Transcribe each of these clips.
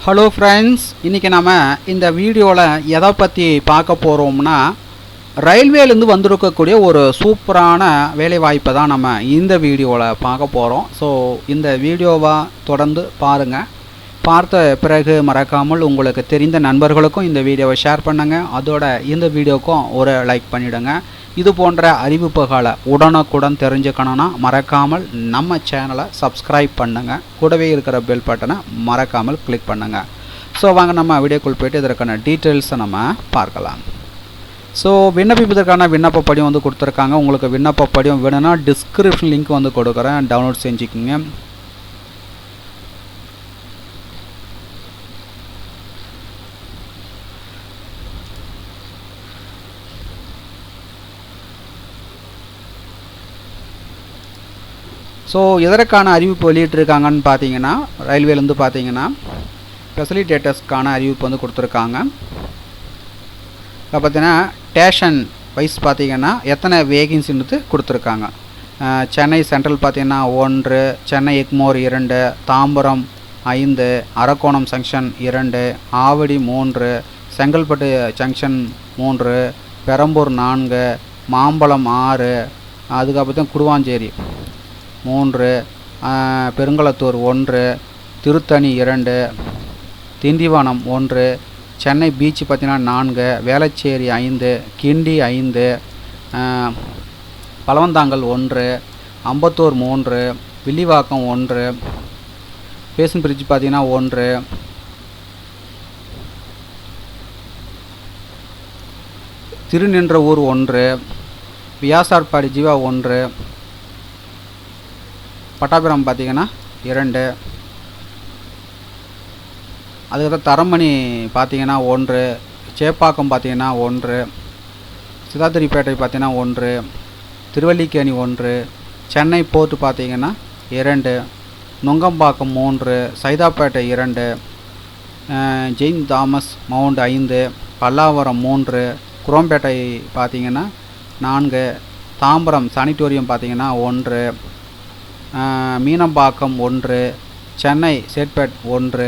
Hello friends, இன்றைக்கி நம்ம இந்த வீடியோவில் எதை பற்றி பார்க்க போகிறோம்னா, ரயில்வேலேருந்து வந்திருக்கக்கூடிய ஒரு சூப்பரான வேலைவாய்ப்பை தான் நம்ம இந்த வீடியோவில் பார்க்க போகிறோம். ஸோ இந்த வீடியோவை தொடர்ந்து பாருங்கள். பார்த்த பிறகு மறக்காமல் உங்களுக்கு தெரிந்த நண்பர்களுக்கும் இந்த வீடியோவை ஷேர் பண்ணுங்கள். அதோட இந்த வீடியோக்கும் ஒரு லைக் பண்ணிவிடுங்க. இது போன்ற அறிவிப்புகளை உடனுக்குடன் தெரிஞ்சுக்கணுன்னா மறக்காமல் நம்ம சேனலை சப்ஸ்கிரைப் பண்ணுங்கள். கூடவே இருக்கிற பெல் பட்டனை மறக்காமல் கிளிக் பண்ணுங்கள். ஸோ வாங்க நம்ம வீடியோக்குள் போய்ட்டு இதற்கான டீட்டெயில்ஸை நம்ம பார்க்கலாம். ஸோ விண்ணப்பிப்பதற்கான விண்ணப்ப படிவம் வந்து கொடுத்துருக்காங்க. உங்களுக்கு விண்ணப்ப படிவம் வேணும்னா டிஸ்கிரிப்ஷன் லிங்க் வந்து கொடுக்குறேன், டவுன்லோட் செஞ்சுக்கிங்க. ஸோ எதற்கான அறிவிப்பு வெளியிட்டிருக்காங்கன்னு பார்த்தீங்கன்னா, ரயில்வேலேருந்து பார்த்தீங்கன்னா ஃபெசிலிட்டேட்டர்ஸ்க்கான அறிவிப்பு வந்து கொடுத்துருக்காங்க. இப்போ பார்த்தீங்கன்னா ஸ்டேஷன் வைஸ் பார்த்தீங்கன்னா எத்தனை வேகன்சின்னு கொடுத்துருக்காங்க. சென்னை சென்ட்ரல் பார்த்தீங்கன்னா 1, சென்னை எக்மோர் 2, தாம்பரம் 5, அரக்கோணம் ஜங்ஷன் 2, ஆவடி 3, செங்கல்பட்டு ஜங்ஷன் 3, பெரம்பூர் 4, மாம்பலம் 6, அதுக்கப்புறம் குடுவாஞ்சேரி 3, பெருங்களத்தூர் 1, திருத்தணி 2, திண்டிவனம் 1, சென்னை பீச் பார்த்தீங்கன்னா 4, வேளச்சேரி 5, கிண்டி 5, பழவந்தாங்கல் 1, அம்பத்தூர் 3, வில்லிவாக்கம் 1, பேசன் பிரிட்ஜ் பார்த்தீங்கன்னா 1, திருநின்ற ஊர் 1, வியாசார்பாடி ஜீவா 1, பட்டாபிரம் பார்த்தீங்கன்னா 2, அதுக்கப்புறம் தரமணி பார்த்தீங்கன்னா 1, சேப்பாக்கம் பார்த்தீங்கன்னா 1, சிதாதிரிப்பேட்டை பார்த்தீங்கன்னா 1, திருவல்லிக்கேணி 1, சென்னை போர்ட்டு பார்த்தீங்கன்னா 2, நுங்கம்பாக்கம் 3, சைதாப்பேட்டை 2, ஜெயின் தாமஸ் மவுண்ட் 5, பல்லாவரம் 3, குரோம்பேட்டை பார்த்தீங்கன்னா 4, தாம்பரம் சானிட்டோரியம் பார்த்தீங்கன்னா 1, மீனம்பாக்கம் 1, சென்னை சேட்பேட் 1,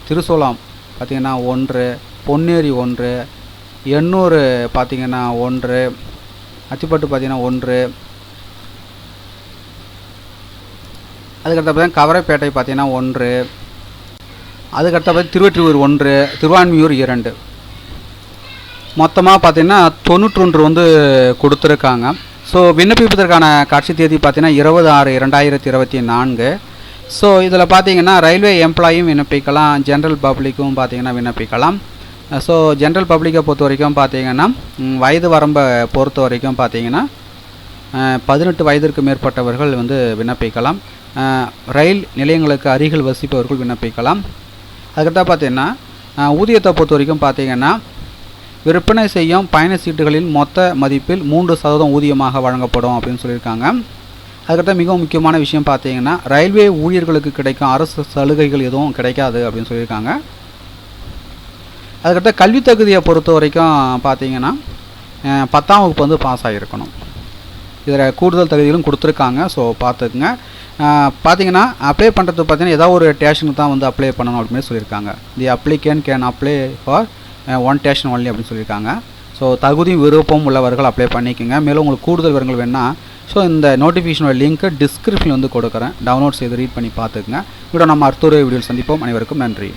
திருசூலம் பார்த்திங்கன்னா 1, பொன்னேரி 1, எண்ணூர் பார்த்திங்கன்னா 1, அத்திப்பட்டு பார்த்திங்கன்னா 1, அதுக்கடுத்த பார்த்தீங்கன்னா கவரைப்பேட்டை பார்த்திங்கன்னா 1, அதுக்கடுத்த பார்த்திங்கன்னா திருவொற்றியூர் 1, திருவான்மியூர் 2. மொத்தமாக பார்த்திங்கன்னா 91 வந்து கொடுத்துருக்காங்க. ஸோ விண்ணப்பிப்பதற்கான கடைசி தேதி பார்த்தீங்கன்னா 20/6/2024. ஸோ இதில் பார்த்தீங்கன்னா ரயில்வே எம்ப்ளாயும் விண்ணப்பிக்கலாம், ஜென்ரல் பப்ளிக்கும் பார்த்தீங்கன்னா விண்ணப்பிக்கலாம். ஸோ ஜென்ரல் பப்ளிக்கை பொறுத்த வரைக்கும் பார்த்தீங்கன்னா வயது வரம்பை பொறுத்த வரைக்கும் பார்த்தீங்கன்னா 18 வயதிற்கு மேற்பட்டவர்கள் வந்து விண்ணப்பிக்கலாம். ரயில் நிலையங்களுக்கு அருகில் வசிப்பவர்கள் விண்ணப்பிக்கலாம். அதுக்கடுத்து பார்த்தீங்கன்னா ஊதியத்தை பொறுத்த வரைக்கும் பார்த்தீங்கன்னா விற்பனை செய்யும் பயண சீட்டுகளில் மொத்த மதிப்பில் 3% ஊதியமாக வழங்கப்படும் அப்படின்னு சொல்லியிருக்காங்க. அதுக்கடுத்த மிகவும் முக்கியமான விஷயம் பார்த்தீங்கன்னா ரயில்வே ஊழியர்களுக்கு கிடைக்கும் அரசு சலுகைகள் எதுவும் கிடைக்காது அப்படின்னு சொல்லியிருக்காங்க. அதுக்கடுத்த கல்வி தகுதியை பொறுத்த வரைக்கும் பார்த்தீங்கன்னா 10ஆம் வகுப்பு வந்து பாஸ் ஆகியிருக்கணும். இதில் கூடுதல் தகுதிகளும் கொடுத்துருக்காங்க. ஸோ பார்த்துக்குங்க. பார்த்தீங்கன்னா அப்ளை பண்ணுறது பார்த்தீங்கன்னா ஏதாவது ஒரு ஸ்டேஷனுக்கு தான் வந்து அப்ளை பண்ணணும் அப்படின்னு சொல்லியிருக்காங்க. The applicant can apply for 1 station only அப்படின்னு சொல்லியிருக்காங்க. ஸோ தகுதி விருப்பம் உள்ளவர்கள் அப்ளை பண்ணிக்கோங்க. மேலும் உங்களுக்கு கூடுதல் விவரங்கள் வேணால் ஸோ இந்த நோட்டிஃபிகேஷனோட லிங்க்கை டிஸ்கிரிப்ஷனில் வந்து கொடுக்குறேன், டவுன்லோட் செய்து ரீட் பண்ணி பார்த்துக்குங்க. இதோட நம்ம அடுத்த ஒரு வீடியோவில் சந்திப்போம். அனைவருக்கும் நன்றி.